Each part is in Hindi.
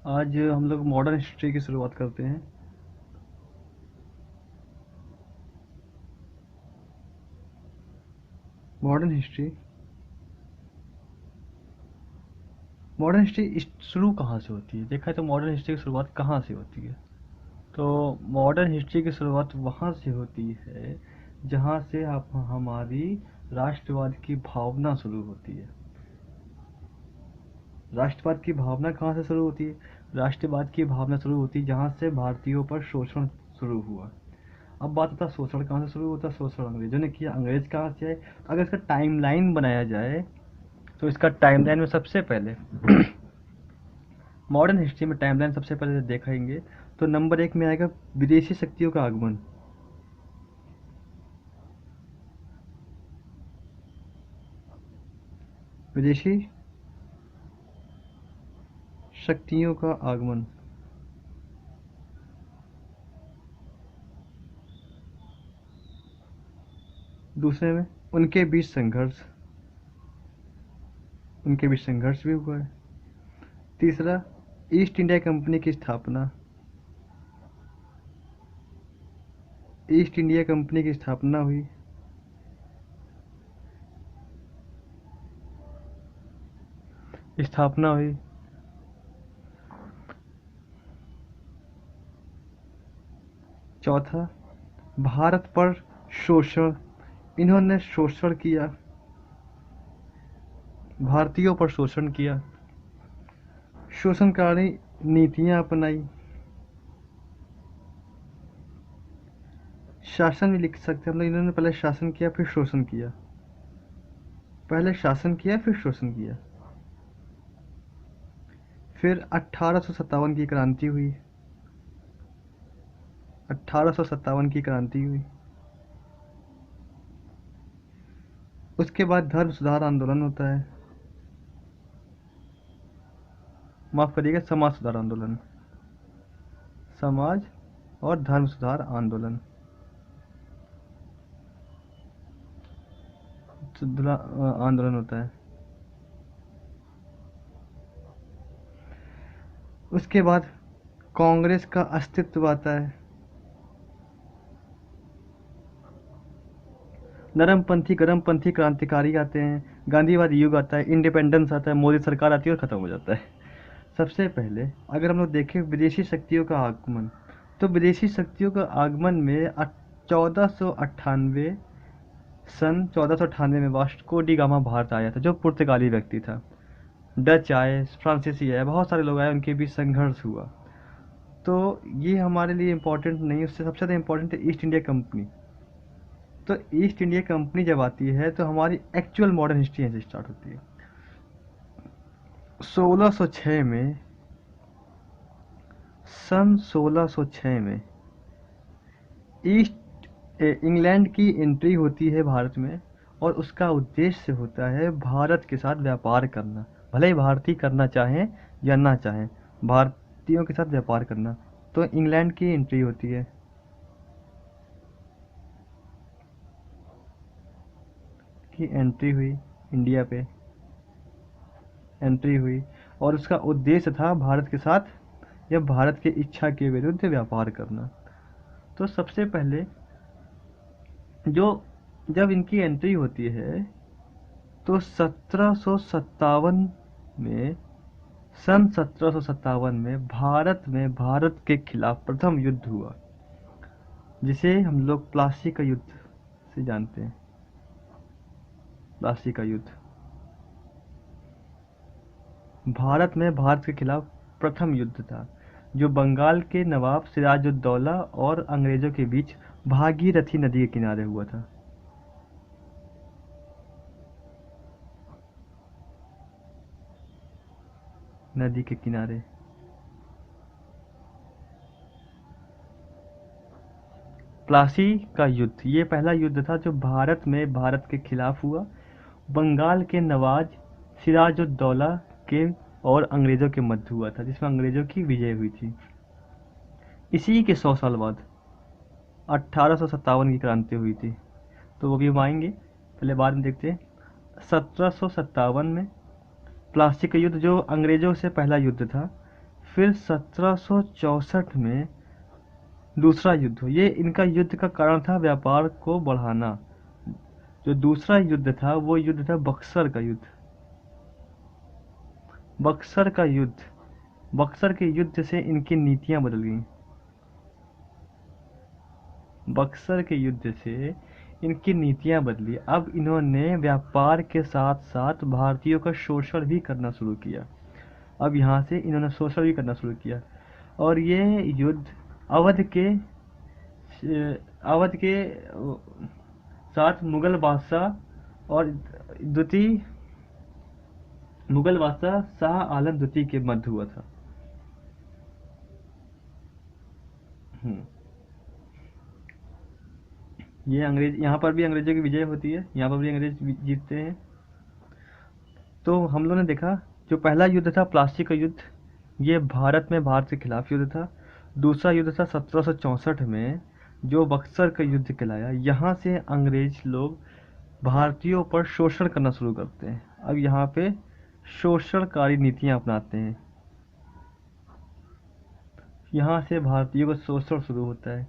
आज हम लोग मॉडर्न हिस्ट्री की शुरुआत करते हैं। मॉडर्न हिस्ट्री मॉडर्न हिस्ट्री शुरू कहाँ से होती है? देखा है तो मॉडर्न हिस्ट्री की शुरुआत कहाँ से होती है? तो मॉडर्न हिस्ट्री की शुरुआत वहाँ से होती है जहाँ से आप हमारी राष्ट्रवाद की भावना शुरू होती है। राष्ट्रवाद की भावना कहाँ से शुरू होती है? राष्ट्रवाद की भावना शुरू होती है जहाँ से भारतीयों पर शोषण शुरू हुआ। अब बात होता है शोषण कहाँ से शुरू होता है? शोषण अंग्रेजों ने किया। अंग्रेज कहाँ से आए? अगर इसका टाइमलाइन बनाया जाए तो इसका टाइमलाइन में सबसे पहले मॉडर्न हिस्ट्री में टाइमलाइन सबसे पहले देखेंगे तो नंबर एक में आएगा विदेशी शक्तियों का आगमन। विदेशी शक्तियों का आगमन। दूसरे में उनके बीच संघर्ष भी हुआ है। तीसरा, ईस्ट इंडिया कंपनी की स्थापना। ईस्ट इंडिया कंपनी की स्थापना हुई। स्थापना हुई। चौथा, भारत पर शोषण। इन्होंने शोषण किया, भारतीयों पर शोषण किया, शोषणकारी नीतियां अपनाई। शासन भी लिख सकते हैं हम लोग। इन्होंने पहले शासन किया फिर शोषण किया। पहले शासन किया फिर शोषण किया। फिर 1857 की क्रांति हुई। 1857 की क्रांति हुई। उसके बाद धर्म सुधार आंदोलन होता है। माफ करिएगा, समाज सुधार आंदोलन। समाज और धर्म सुधार आंदोलन आंदोलन होता है। उसके बाद कांग्रेस का अस्तित्व आता है। नरमपंथी गरमपंथी क्रांतिकारी आते हैं। गांधीवादी युग आता है। इंडिपेंडेंस आता है। मोदी सरकार आती है और खत्म हो जाता है। सबसे पहले अगर हम लोग देखें विदेशी शक्तियों का आगमन, तो विदेशी शक्तियों का आगमन में 1498 सन 1498 में वास्को डी गामा भारत आया था, जो पुर्तगाली व्यक्ति था। डच आए, फ्रांसीसी आए, बहुत सारे लोग आए, उनके बीच संघर्ष हुआ। तो ये हमारे लिए इम्पोर्टेंट नहीं, उससे सबसे ज़्यादा इम्पोर्टेंट है ईस्ट इंडिया कंपनी। तो ईस्ट इंडिया कंपनी जब आती है तो हमारी एक्चुअल मॉडर्न हिस्ट्री यहाँ से स्टार्ट होती है। 1606 में, सन 1606 में ईस्ट इंग्लैंड की एंट्री होती है भारत में, और उसका उद्देश्य होता है भारत के साथ व्यापार करना। भले ही भारतीय करना चाहें या ना चाहें, भारतीयों के साथ व्यापार करना। तो इंग्लैंड की एंट्री होती है। की एंट्री हुई इंडिया पे, एंट्री हुई, और उसका उद्देश्य था भारत के साथ या भारत की इच्छा के विरुद्ध व्यापार करना। तो सबसे पहले जो जब इनकी एंट्री होती है तो 1757 में, सन 1757 में भारत के खिलाफ प्रथम युद्ध हुआ, जिसे हम लोग प्लासी का युद्ध से जानते हैं। प्लासी का युद्ध भारत के खिलाफ प्रथम युद्ध था, जो बंगाल के नवाब सिराजुद्दौला और अंग्रेजों के बीच भागीरथी नदी के किनारे हुआ था। नदी के किनारे। प्लासी का युद्ध ये पहला युद्ध था जो भारत के खिलाफ हुआ। बंगाल के नवाब सिराजुद्दौला के और अंग्रेजों के मध्य हुआ था, जिसमें अंग्रेजों की विजय हुई थी। इसी के 100 साल बाद 1857 की क्रांति हुई थी। तो वो भी हम आएंगे, पहले बाद में देखते हैं। 1757 में प्लासी का युद्ध, जो अंग्रेजों से पहला युद्ध था। फिर 1764 में दूसरा युद्ध हुआ। ये इनका युद्ध का कारण था व्यापार को बढ़ाना। जो दूसरा युद्ध था वो युद्ध था बक्सर का युद्ध। बक्सर का युद्ध, बक्सर के युद्ध से इनकी नीतियां बदल गईं। बक्सर के युद्ध से इनकी नीतियां बदली। अब इन्होंने व्यापार के साथ साथ भारतीयों का शोषण भी करना शुरू किया। अब यहाँ से इन्होंने शोषण भी करना शुरू किया। और ये युद्ध अवध के अवध के साथ मुगल बादशाह और द्वितीय मुगल बादशाह शाह आलम द्वितीय के मध्य हुआ था। ये अंग्रेज, यहाँ पर भी अंग्रेजों की विजय होती है, यहाँ पर भी अंग्रेज जीतते हैं। तो हम लोगों ने देखा जो पहला युद्ध था प्लासी का युद्ध, ये भारत में भारत के खिलाफ युद्ध था। दूसरा युद्ध था 1764 में जो बक्सर का युद्ध कहलाया। यहाँ से अंग्रेज लोग भारतीयों पर शोषण करना शुरू करते हैं। अब यहाँ पे शोषणकारी नीतियाँ अपनाते हैं। यहाँ से भारतीयों का शोषण शुरू होता है।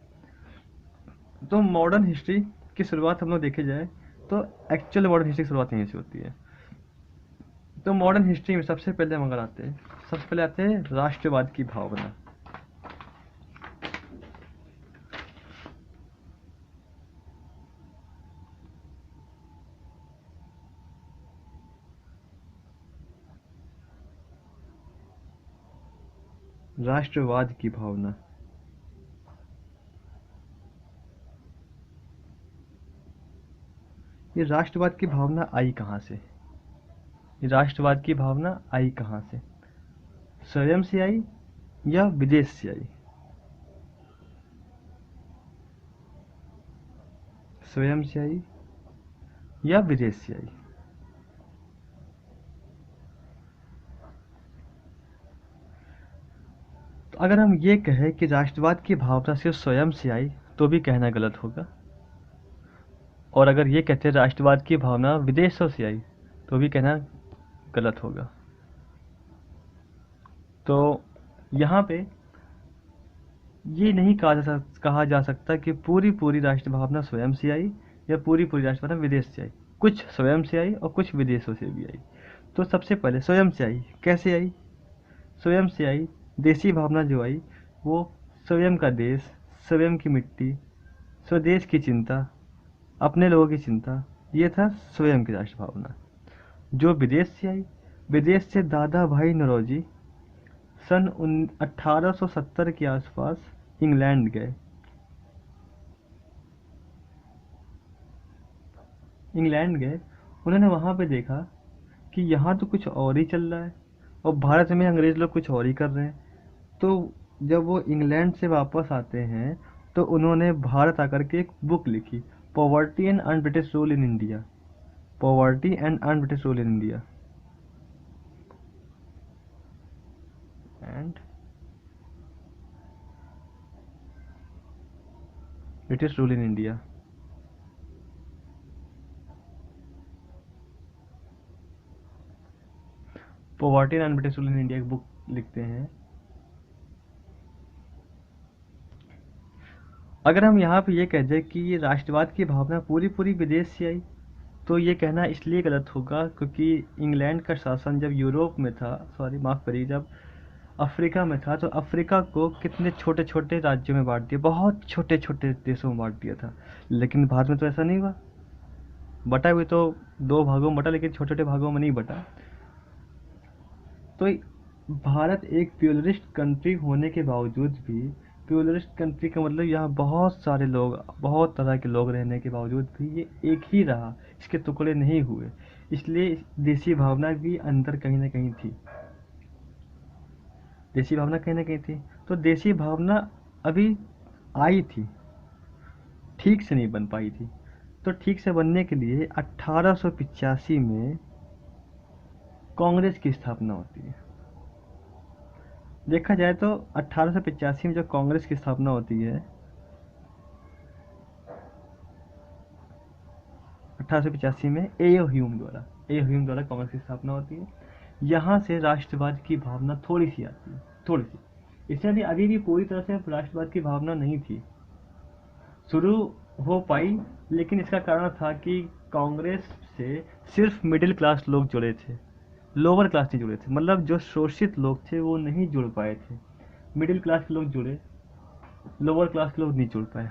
तो मॉडर्न हिस्ट्री की शुरुआत हम लोग देखे जाए तो एक्चुअल मॉडर्न हिस्ट्री की शुरुआत यहीं से होती है। तो मॉडर्न हिस्ट्री में सबसे पहले हम अगर आते हैं, सबसे पहले आते हैं राष्ट्रवाद की भावना। राष्ट्रवाद की भावना, ये राष्ट्रवाद की भावना आई कहाँ से? ये राष्ट्रवाद की भावना आई कहाँ से? स्वयं से आई या विदेश से आई? स्वयं से आई या विदेश से आई? तो अगर हम ये कहें कि राष्ट्रवाद की भावना सिर्फ स्वयं से आई तो भी कहना गलत होगा। और अगर ये कहते हैं राष्ट्रवाद की भावना विदेशों से आई तो भी कहना गलत होगा। तो यहाँ पे ये नहीं कहा जा सकता कि पूरी राष्ट्र भावना स्वयं से आई या पूरी राष्ट्र भावना विदेश से आई। कुछ स्वयं से आई और कुछ विदेशों से भी आई। तो सबसे पहले स्वयं से आई। कैसे आई? स्वयं से आई, देसी भावना जो आई वो स्वयं का देश, स्वयं की मिट्टी, स्वदेश की चिंता, अपने लोगों की चिंता, ये था स्वयं की राष्ट्र भावना। जो विदेश से आई, विदेश से दादा भाई नौरोजी सन 1870 के आसपास इंग्लैंड गए। उन्होंने वहाँ पे देखा कि यहाँ तो कुछ और ही चल रहा है और भारत में अंग्रेज लोग कुछ और ही कर रहे हैं। तो जब वो इंग्लैंड से वापस आते हैं तो उन्होंने भारत आकर के एक बुक लिखी, poverty and un British rule in India. Poverty and un British rule in India and British rule in India. Poverty and un British rule in India की बुक लिखते हैं। अगर हम यहाँ पे ये कह दें कि ये राष्ट्रवाद की भावना पूरी विदेश से आई तो ये कहना इसलिए गलत होगा क्योंकि इंग्लैंड का शासन जब यूरोप में था, सॉरी माफ़ करिए, जब अफ्रीका में था तो अफ्रीका को कितने छोटे छोटे राज्यों में बांट दिया, बहुत छोटे छोटे देशों में बांट दिया था। लेकिन भारत में तो ऐसा नहीं हुआ। बटा हुए तो 2 भागों में बटा, लेकिन छोटे छोटे भागों में नहीं बटा। तो भारत एक प्लूरलिस्ट कंट्री होने के बावजूद भी, प्लूरलिस्ट कंट्री का मतलब यहाँ बहुत सारे लोग, बहुत तरह के लोग रहने के बावजूद भी ये एक ही रहा, इसके टुकड़े नहीं हुए। इसलिए देसी भावना भी अंदर कहीं ना कहीं थी। देसी भावना कहीं ना कहीं थी। तो देसी भावना अभी आई थी, ठीक से नहीं बन पाई थी। तो ठीक से बनने के लिए 1885 में कांग्रेस की स्थापना होती है। देखा जाए तो 1885 में जो कांग्रेस की स्थापना होती है, 1885 में ए ह्यूम द्वारा कांग्रेस की स्थापना होती है। यहाँ से राष्ट्रवाद की भावना थोड़ी सी आती है, थोड़ी सी। इससे अभी भी पूरी तरह से राष्ट्रवाद की भावना नहीं थी, शुरू हो पाई, लेकिन इसका कारण था कि कांग्रेस से सिर्फ मिडिल क्लास लोग जुड़े थे, लोअर क्लास नहीं जुड़े थे। मतलब जो शोषित लोग थे वो नहीं जुड़ पाए थे, मिडिल क्लास के लोग जुड़े, लोअर क्लास के लोग नहीं जुड़ पाए,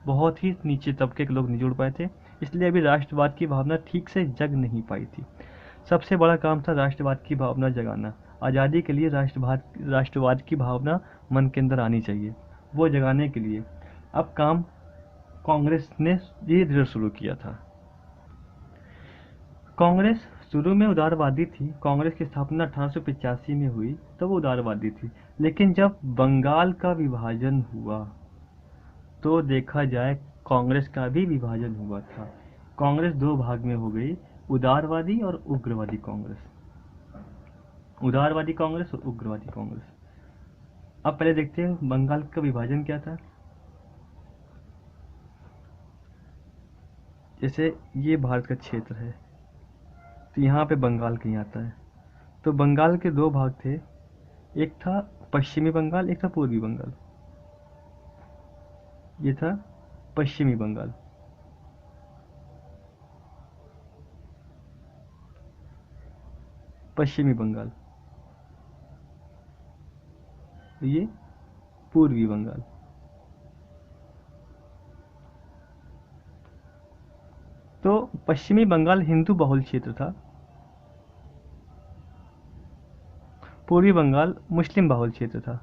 बहुत ही नीचे तबके के लोग नहीं जुड़ पाए थे। इसलिए अभी राष्ट्रवाद की भावना ठीक से जग नहीं पाई थी। सबसे बड़ा काम था राष्ट्रवाद की भावना जगाना। आज़ादी के लिए राष्ट्रवाद की भावना मन के अंदर आनी चाहिए, वो जगाने के लिए अब काम कांग्रेस ने धीरे धीरे शुरू किया था। कांग्रेस शुरू में उदारवादी थी। कांग्रेस की स्थापना 1885 में हुई, तब वो उदारवादी थी। लेकिन जब बंगाल का विभाजन हुआ तो देखा जाए कांग्रेस का भी विभाजन हुआ था। कांग्रेस दो भाग में हो गई, उदारवादी और उग्रवादी कांग्रेस। उदारवादी कांग्रेस और उग्रवादी कांग्रेस। अब पहले देखते हैं बंगाल का विभाजन क्या था। जैसे ये भारत का क्षेत्र है, तो यहाँ पे बंगाल कहीं आता है। तो बंगाल के दो भाग थे, एक था पश्चिमी बंगाल, एक था पूर्वी बंगाल। ये था पश्चिमी बंगाल। पश्चिमी बंगाल, ये पूर्वी बंगाल। तो पश्चिमी बंगाल हिंदू बहुल क्षेत्र था, पूर्वी बंगाल मुस्लिम बहुल क्षेत्र था।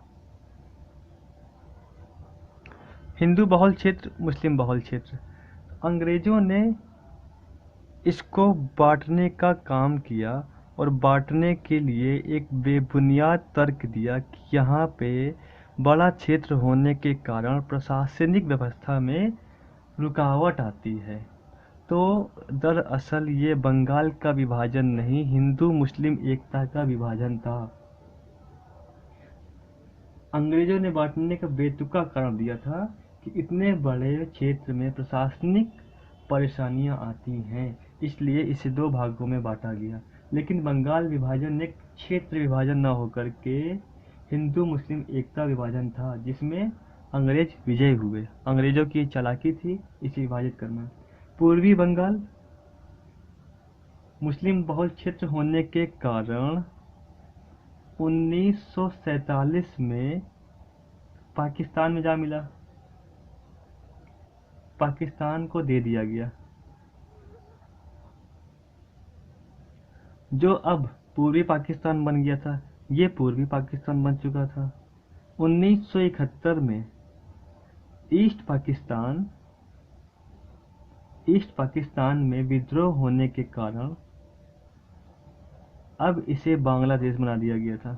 हिंदू बहुल क्षेत्र, मुस्लिम बहुल क्षेत्र। अंग्रेजों ने इसको बांटने का काम किया और बांटने के लिए एक बेबुनियाद तर्क दिया कि यहाँ पे बड़ा क्षेत्र होने के कारण प्रशासनिक व्यवस्था में रुकावट आती है। तो दरअसल ये बंगाल का विभाजन नहीं, हिंदू मुस्लिम एकता का विभाजन था। अंग्रेजों ने बांटने का बेतुका कारण दिया था कि इतने बड़े क्षेत्र में प्रशासनिक परेशानियां आती हैं, इसलिए इसे दो भागों में बांटा गया। लेकिन बंगाल विभाजन एक क्षेत्र विभाजन न होकर के हिंदू मुस्लिम एकता विभाजन था, जिसमें अंग्रेज विजय हुए। अंग्रेजों की चालाकी थी इसे विभाजित करना। पूर्वी बंगाल मुस्लिम बहुल क्षेत्र होने के कारण 1947 में पाकिस्तान में जा मिला, पाकिस्तान को दे दिया गया, जो अब पूर्वी पाकिस्तान बन गया था। ये पूर्वी पाकिस्तान बन चुका था। 1971 में ईस्ट पाकिस्तान ईस्ट पाकिस्तान में विद्रोह होने के कारण अब इसे बांग्लादेश बना दिया गया था।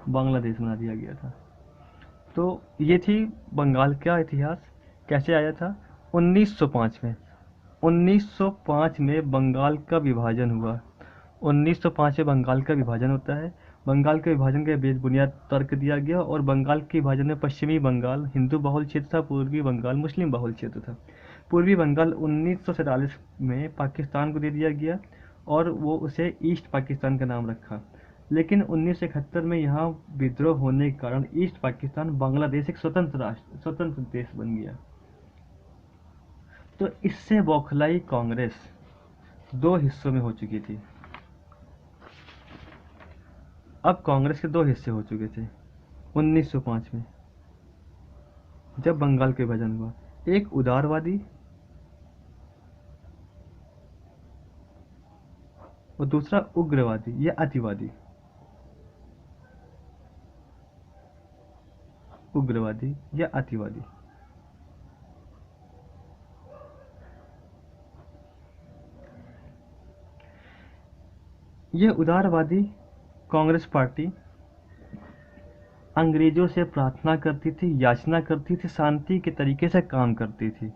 बांग्लादेश बना दिया गया था। तो ये थी बंगाल का इतिहास, कैसे आया था। 1905 में 1905 में बंगाल का विभाजन हुआ। 1905 में बंगाल का विभाजन होता है। बंगाल के विभाजन के बेबुनियाद तर्क दिया गया और बंगाल के विभाजन में पश्चिमी बंगाल हिंदू बहुल क्षेत्र था, पूर्वी बंगाल मुस्लिम बहुल क्षेत्र था। पूर्वी बंगाल 1947 में पाकिस्तान को दे दिया गया और वो उसे ईस्ट पाकिस्तान का नाम रखा। लेकिन 1971 में यहाँ विद्रोह होने के कारण ईस्ट पाकिस्तान बांग्लादेश एक स्वतंत्र देश बन गया। तो इससे बौखलाई कांग्रेस दो हिस्सों में हो चुकी थी। अब कांग्रेस के दो हिस्से हो चुके थे 1905 में, जब बंगाल का विभाजन हुआ। एक उदारवादी और दूसरा उग्रवादी या अतिवादी। उग्रवादी या अतिवादी। ये उदारवादी कांग्रेस पार्टी अंग्रेजों से प्रार्थना करती थी, याचना करती थी, शांति के तरीके से काम करती थी।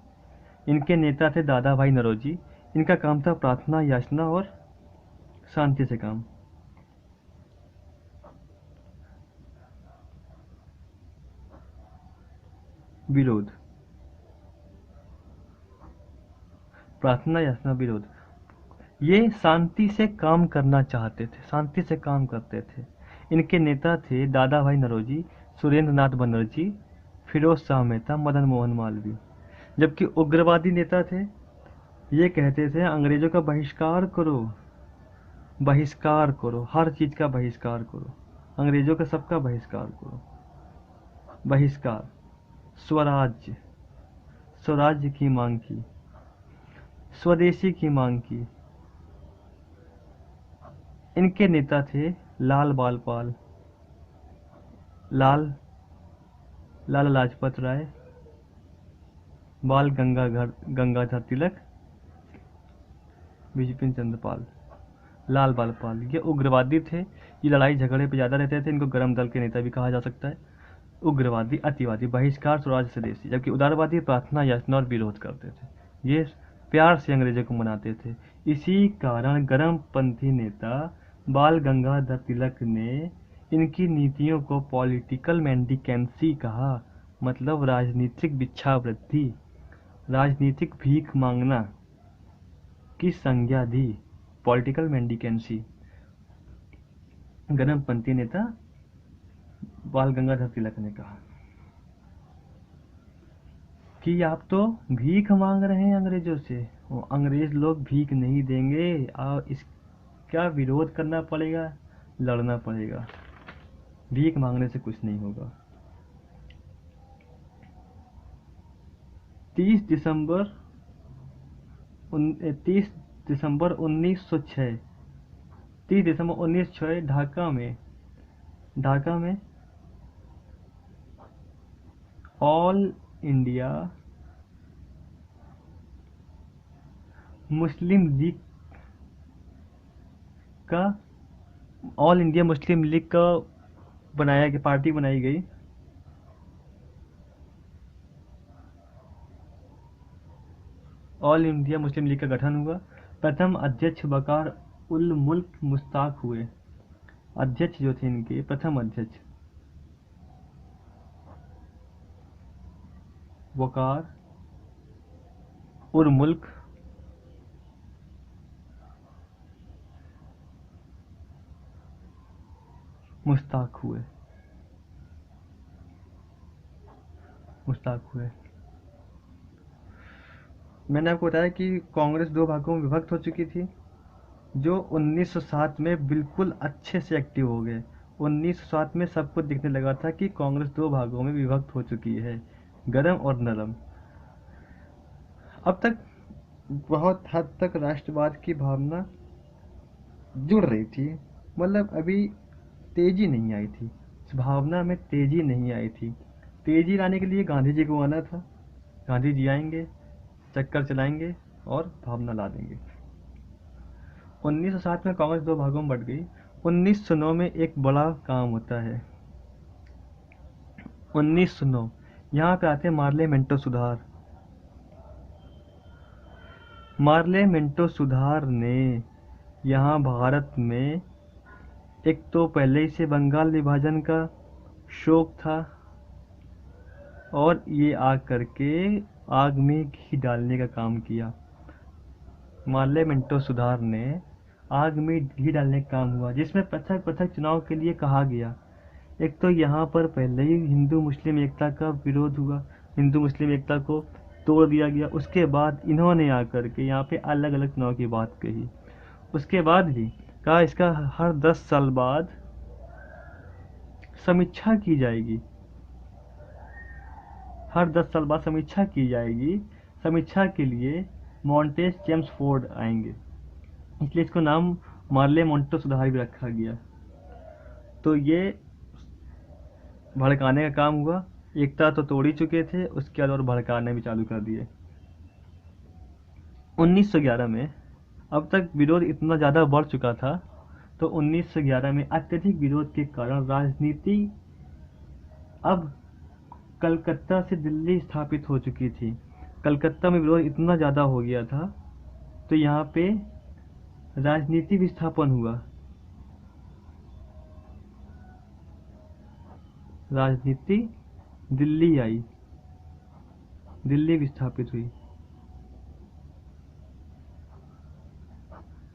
इनके नेता थे दादा भाई नौरोजी। इनका काम था प्रार्थना, याचना और शांति से काम। विरोध, प्रार्थना, याचना, विरोध। ये शांति से काम करना चाहते थे, शांति से काम करते थे। इनके नेता थे दादा भाई नौरोजी, सुरेंद्र नाथ बनर्जी, फिरोज शाह मेहता, मदन मोहन मालवीय। जबकि उग्रवादी नेता थे, ये कहते थे अंग्रेजों का बहिष्कार करो, बहिष्कार करो, हर चीज का बहिष्कार करो, अंग्रेजों का सबका बहिष्कार करो। बहिष्कार, स्वराज्य, स्वराज्य की मांग की, स्वदेशी की मांग की। इनके नेता थे लाल बाल पाल, लाल लाला लाजपत राय, बाल गंगाधर तिलक, बिपिन चंद्र पाल, लाल बाल पाल। ये उग्रवादी थे, ये लड़ाई झगड़े पे ज़्यादा रहते थे, इनको गरम दल के नेता भी कहा जा सकता है। उग्रवादी, अतिवादी, बहिष्कार, स्वराज, स्वदेशी। जबकि उदारवादी प्रार्थना, याचना और विरोध करते थे। ये प्यार से अंग्रेजों को मनाते थे। इसी कारण गरमपंथी नेता बाल गंगाधर तिलक ने इनकी नीतियों को पॉलिटिकल मेंडिकेंसी कहा, मतलब राजनीतिक भिक्षावृत्ति, राजनीतिक भीख मांगना की संज्ञा दी। पॉलिटिकल मेंडिकेंसी। गरमपंथी नेता बाल गंगाधर तिलक ने कहा कि आप तो भीख मांग रहे हैं अंग्रेजों से, वो अंग्रेज लोग भीख नहीं देंगे, और इसका विरोध करना पड़ेगा, लड़ना पड़ेगा, भीख मांगने से कुछ नहीं होगा। 30 दिसंबर 1906, 30 दिसंबर 1906 ढाका में ऑल इंडिया मुस्लिम लीग का ऑल इंडिया मुस्लिम लीग का बनाया गया, पार्टी बनाई गई। ऑल इंडिया मुस्लिम लीग का गठन हुआ। प्रथम अध्यक्ष वकार उल मुल्क मुश्ताक हुए। अध्यक्ष जो थे इनके, प्रथम अध्यक्ष वकार उल मुल्क मुश्ताक हुए। मैंने आपको बताया कि कांग्रेस दो भागों में विभक्त हो चुकी थी, जो 1907 में बिल्कुल अच्छे से एक्टिव हो गए। 1907 में सबको दिखने लगा था कि कांग्रेस दो भागों में विभक्त हो चुकी है, गरम और नरम। अब तक बहुत हद तक राष्ट्रवाद की भावना जुड़ रही थी, मतलब अभी तेजी नहीं आई थी, इस भावना में तेजी नहीं आई थी। तेजी लाने के लिए गांधी जी को आना था, गांधी जी आएंगे, चक्कर चलाएंगे और भावना ला देंगे। 1907 में कांग्रेस दो भागों में बट गई। 1909 में एक बड़ा काम होता है। 1909 यहाँ पे आते हैं मार्ले मेंटो सुधार। मार्ले मेंटो सुधार ने यहाँ भारत में, एक तो पहले ही से बंगाल विभाजन का शौक था, और ये आग करके आग में घी डालने का काम किया। मार्ले मेंटो सुधार ने आग में घी डालने का काम हुआ, जिसमें पृथक पृथक चुनाव के लिए कहा गया। एक तो यहाँ पर पहले ही हिंदू मुस्लिम एकता का विरोध हुआ, हिंदू मुस्लिम एकता को तोड़ दिया गया। उसके बाद इन्होंने आकर के यहाँ पे अलग अलग चुनाव की बात कही। उसके बाद भी कहा इसका हर 10 साल बाद समीक्षा की जाएगी, हर 10 साल बाद समीक्षा की जाएगी। समीक्षा के लिए मॉन्टेस जेम्स फोर्ड आएंगे, इसलिए इसको नाम मार्ले मोंटो सुधार भी रखा गया। तो ये भड़काने का काम हुआ। एकता तो तोड़ ही चुके थे, उसके बाद और भड़काने भी चालू कर दिए। 1911 में अब तक विरोध इतना ज़्यादा बढ़ चुका था, तो 1911 में अत्यधिक विरोध के कारण राजनीति अब कलकत्ता से दिल्ली स्थापित हो चुकी थी। कलकत्ता में विरोध इतना ज़्यादा हो गया था, तो यहाँ पे राजनीति विस्थापन हुआ, राजनीति दिल्ली आई, दिल्ली विस्थापित हुई।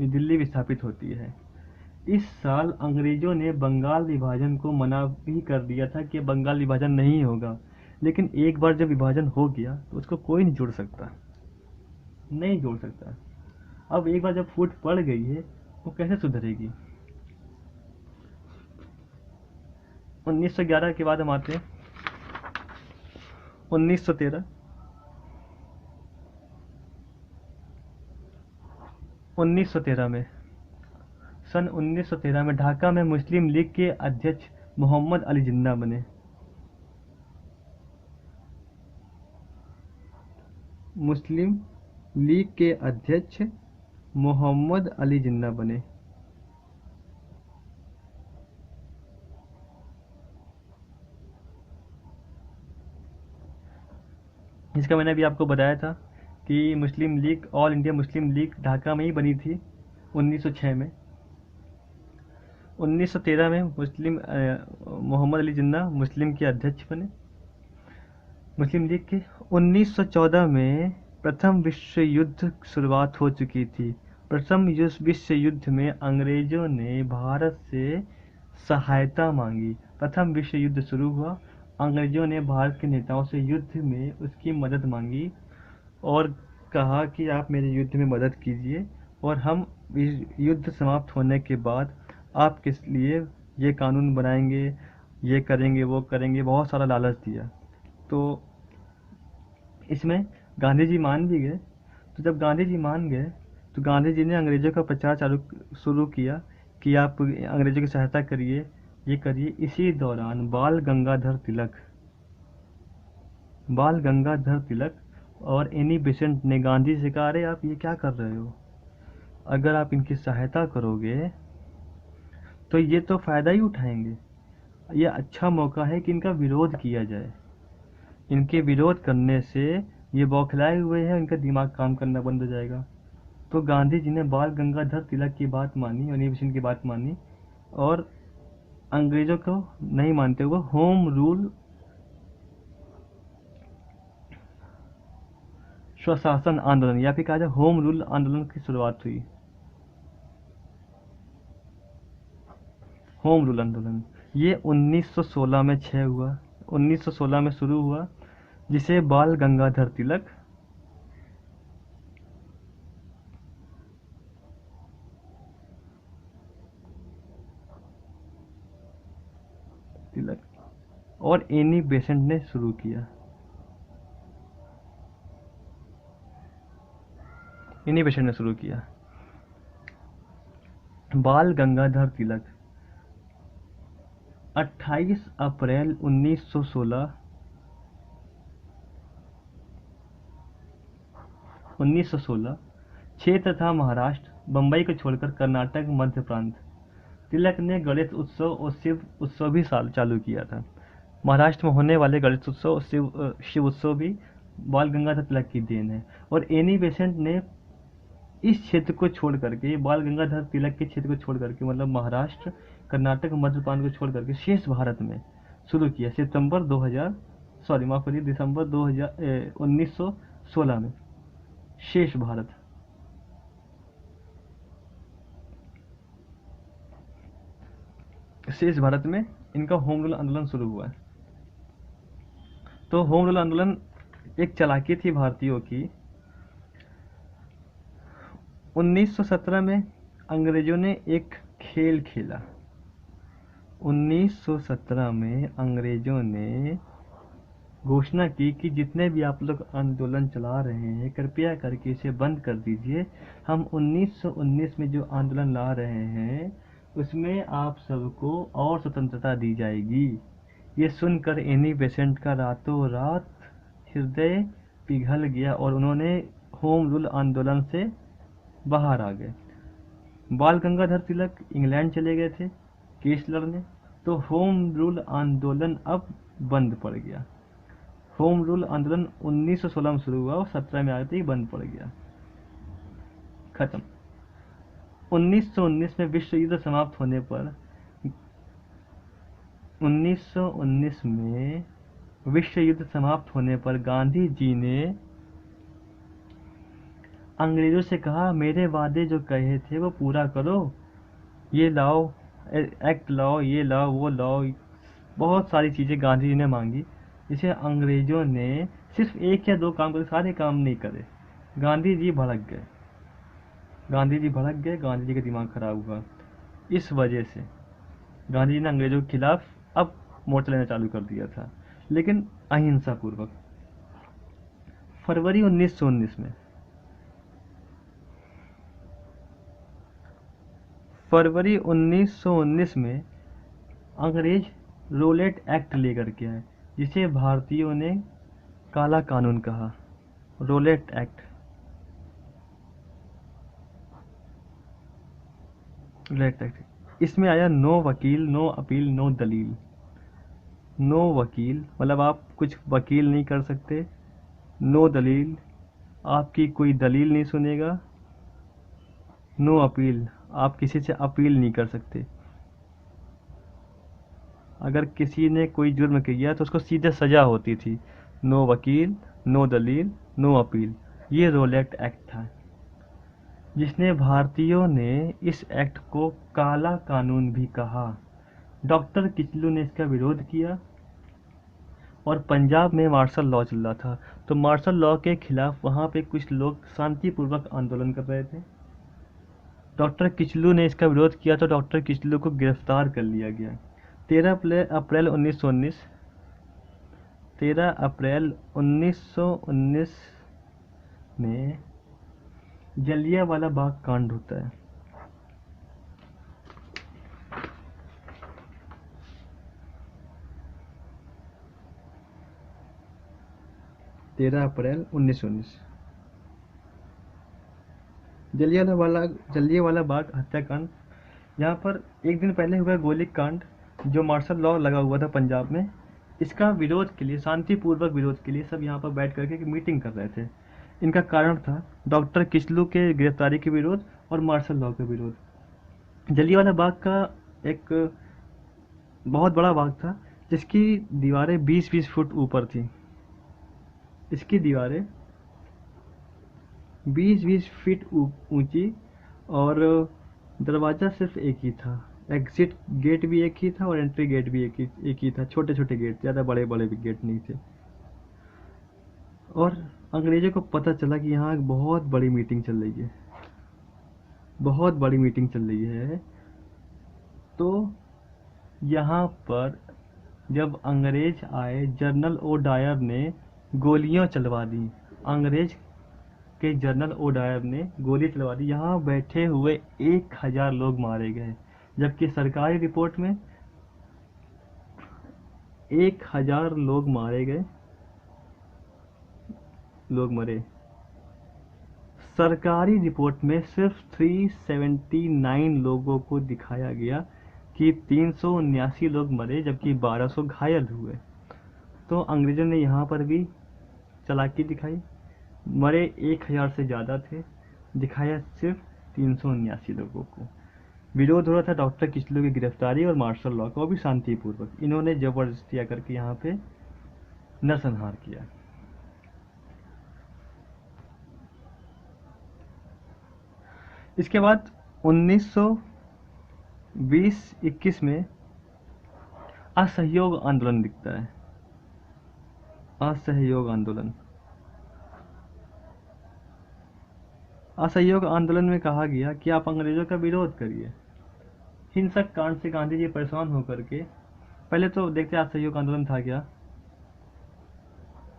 दिल्ली विस्थापित होती है। इस साल अंग्रेजों ने बंगाल विभाजन को मना भी कर दिया था कि बंगाल विभाजन नहीं होगा, लेकिन एक बार जब विभाजन हो गया तो उसको कोई नहीं जोड़ सकता, नहीं जोड़ सकता। अब एक बार जब फूट पड़ गई है वो कैसे सुधरेगी। 1911 के बाद हम आते हैं 1913। 1913 में सन 1913 में ढाका में मुस्लिम लीग के अध्यक्ष मोहम्मद अली जिन्ना बने। मुस्लिम लीग के अध्यक्ष मोहम्मद अली जिन्ना बने। इसका मैंने अभी आपको बताया था कि मुस्लिम लीग, ऑल इंडिया मुस्लिम लीग ढाका में ही बनी थी 1906 में। 1913 में मोहम्मद अली जिन्ना मुस्लिम के अध्यक्ष बने मुस्लिम लीग के। 1914 में प्रथम विश्व युद्ध शुरुआत हो चुकी थी। प्रथम विश्व युद्ध में अंग्रेजों ने भारत से सहायता मांगी। प्रथम विश्व युद्ध शुरू हुआ, अंग्रेजों ने भारत के नेताओं से युद्ध में उसकी मदद मांगी और कहा कि आप मेरे युद्ध में मदद कीजिए और हम युद्ध समाप्त होने के बाद आपके लिए ये कानून बनाएंगे, ये करेंगे, वो करेंगे, बहुत सारा लालच दिया। तो इसमें गांधी जी मान भी गए। तो जब गांधी जी मान गए तो गांधी जी ने अंग्रेजों का प्रचार शुरू किया कि आप अंग्रेजों की सहायता करिए, ये करिए। इसी दौरान बाल गंगाधर तिलक और एनी बेसेंट ने गांधी से कहा, अरे आप ये क्या कर रहे हो, अगर आप इनकी सहायता करोगे तो ये तो फ़ायदा ही उठाएंगे, ये अच्छा मौका है कि इनका विरोध किया जाए। इनके विरोध करने से ये बौखलाए हुए हैं, इनका दिमाग काम करना बंद हो जाएगा। तो गांधी जी ने बाल गंगाधर तिलक की बात मानी और एनी बेसेंट की बात मानी और अंग्रेजों को नहीं मानते हुए होम रूल स्वशासन आंदोलन या फिर कहा जाए होम रूल आंदोलन की शुरुआत हुई। होम रूल आंदोलन ये 1916 में 1916 में शुरू हुआ, जिसे बाल गंगाधर तिलक और एनी बेसेंट ने शुरू किया। एनी बेसेंट ने शुरू किया। बाल गंगाधर तिलक 28 अप्रैल 1916 क्षेत्र था महाराष्ट्र, बंबई को छोड़कर कर्नाटक, मध्य प्रांत। तिलक ने गणेश उत्सव और शिव उत्सव भी चालू किया था। महाराष्ट्र में होने वाले गणेश उत्सव और शिव उत्सव भी बाल गंगाधर तिलक की देन है। और एनी बेसेंट ने इस क्षेत्र को छोड़ करके, बाल गंगाधर तिलक के क्षेत्र को छोड़ करके, मतलब महाराष्ट्र, कर्नाटक, मध्य प्रांत को छोड़ करके शेष भारत में शुरू किया दिसंबर 1916 में। शेष भारत में इनका होम रूल आंदोलन शुरू हुआ है। तो होम रूल आंदोलन एक चालाकी थी भारतीयों की। 1917 में अंग्रेजों ने एक खेल खेला। 1917 में अंग्रेजों ने घोषणा की कि जितने भी आप लोग आंदोलन चला रहे हैं कृपया करके इसे बंद कर दीजिए। हम 1919 में जो आंदोलन ला रहे हैं उसमें आप सबको और स्वतंत्रता दी जाएगी। ये सुनकर एनी बेसेंट का रातों रात हृदय पिघल गया और उन्होंने होम रूल आंदोलन से बाहर आ गए। बाल गंगाधर तिलक इंग्लैंड चले गए थे केस लड़ने, तो होम रूल आंदोलन अब बंद पड़ गया। होम रूल आंदोलन 1916 में शुरू हुआ और 17 में आते ही बंद पड़ गया, खत्म। 1919 में विश्व युद्ध समाप्त होने पर 1919 में विश्व युद्ध समाप्त होने पर गांधी जी ने अंग्रेजों से कहा मेरे वादे जो कहे थे वो पूरा करो, ये लाओ, एक्ट लाओ, ये लाओ, वो लाओ। बहुत सारी चीज़ें गांधी जी ने मांगी, जिसे अंग्रेजों ने सिर्फ एक या दो काम करे, सारे काम नहीं करे। गांधी जी भड़क गए, गांधी जी भड़क गए, गांधी जी का दिमाग खराब हुआ। इस वजह से गांधी जी ने अंग्रेजों के खिलाफ अब मोर्चा लेना चालू कर दिया था, लेकिन अहिंसा पूर्वक। फरवरी 1919 में, फरवरी 1919 में अंग्रेज रोलेट एक्ट लेकर के आए, जिसे भारतीयों ने काला कानून कहा। Rowlatt Act, Rowlatt Act. इसमें आया नो वकील, नो अपील, नो दलील। नो वकील मतलब आप कुछ वकील नहीं कर सकते। नो दलील, आपकी कोई दलील नहीं सुनेगा। नो अपील, आप किसी से अपील नहीं कर सकते। अगर किसी ने कोई जुर्म किया तो उसको सीधे सजा होती थी। नो वकील, नो दलील, नो अपील। ये रोलेट एक्ट था, जिसने भारतीयों ने इस एक्ट को काला कानून भी कहा। डॉक्टर किचलू ने इसका विरोध किया, और पंजाब में मार्शल लॉ चल रहा था, तो मार्शल लॉ के खिलाफ वहाँ पे कुछ लोग शांतिपूर्वक आंदोलन कर रहे थे। डॉक्टर किचलू ने इसका विरोध किया तो डॉक्टर किचलू को गिरफ्तार कर लिया गया। 13 अप्रैल 1919, 13 अप्रैल 1919 में जलियांवाला बाग कांड होता है। 13 अप्रैल 1919, जलियांवाला बाग हत्याकांड। यहाँ पर एक दिन पहले हुआ गोली कांड, जो मार्शल लॉ लगा हुआ था पंजाब में, इसका विरोध के लिए, शांतिपूर्वक विरोध के लिए सब यहाँ पर बैठ करके मीटिंग कर रहे थे। इनका कारण था डॉक्टर किचलू के गिरफ्तारी के विरोध और मार्शल लॉ के विरोध। जलियांवाला बाग का एक बहुत बड़ा बाग था, जिसकी दीवारें 20-20 फुट ऊपर थी। इसकी दीवारें 20-20 फीट ऊंची, और दरवाज़ा सिर्फ एक ही था। एग्जिट गेट भी एक ही था और एंट्री गेट भी एक ही था। छोटे छोटे गेट, ज़्यादा बड़े बड़े भी गेट नहीं थे। और अंग्रेज़ों को पता चला कि यहाँ एक बहुत बड़ी मीटिंग चल रही है, बहुत बड़ी मीटिंग चल रही है। तो यहाँ पर जब अंग्रेज आए, जनरल ओ डायर ने गोलियां चलवा दी। अंग्रेज के जनरल ओ डायर ने गोली चलवा दी। यहाँ बैठे हुए 1000 लोग मारे गए, जबकि सरकारी रिपोर्ट में 1000 लोग मारे गए, लोग मरे। सरकारी रिपोर्ट में सिर्फ 379 लोगों को दिखाया गया कि 379 लोग मरे, जबकि 1200 घायल हुए। तो अंग्रेजों ने यहाँ पर भी चालाकी दिखाई। मरे 1000 से ज़्यादा थे, दिखाया सिर्फ 379 लोगों को। विरोध हो रहा था डॉक्टर किचलू की गिरफ्तारी और मार्शल लॉ का, वो भी शांतिपूर्वक। इन्होंने जबरदस्ती आकर के यहाँ पे नरसंहार किया। इसके बाद 1920-21 में असहयोग आंदोलन दिखता है। असहयोग आंदोलन, असहयोग आंदोलन में कहा गया कि आप अंग्रेजों का विरोध करिए। हिंसक कांड से गांधी जी परेशान होकर के, पहले तो देखते हैं असहयोग आंदोलन था क्या।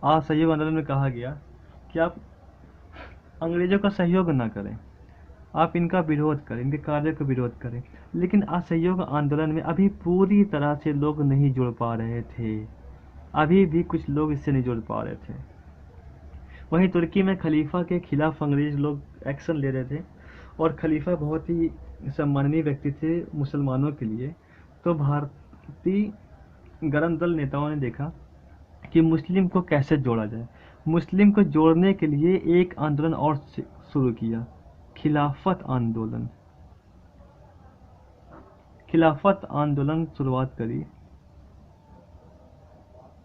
असहयोग आंदोलन में कहा गया कि आप अंग्रेजों का सहयोग ना करें, आप इनका विरोध करें, इनके कार्य का विरोध करें। लेकिन असहयोग आंदोलन में अभी पूरी तरह से लोग नहीं जुड़ पा रहे थे, अभी भी कुछ लोग इससे नहीं जुड़ पा रहे थे। वहीं तुर्की में खलीफा के खिलाफ अंग्रेज लोग एक्शन ले रहे थे, और खलीफा बहुत ही सम्माननीय व्यक्ति थे मुसलमानों के लिए। तो भारतीय गरम दल नेताओं ने देखा कि मुस्लिम को कैसे जोड़ा जाए। मुस्लिम को जोड़ने के लिए एक आंदोलन और शुरू किया, खिलाफत आंदोलन। खिलाफत आंदोलन शुरुआत करी।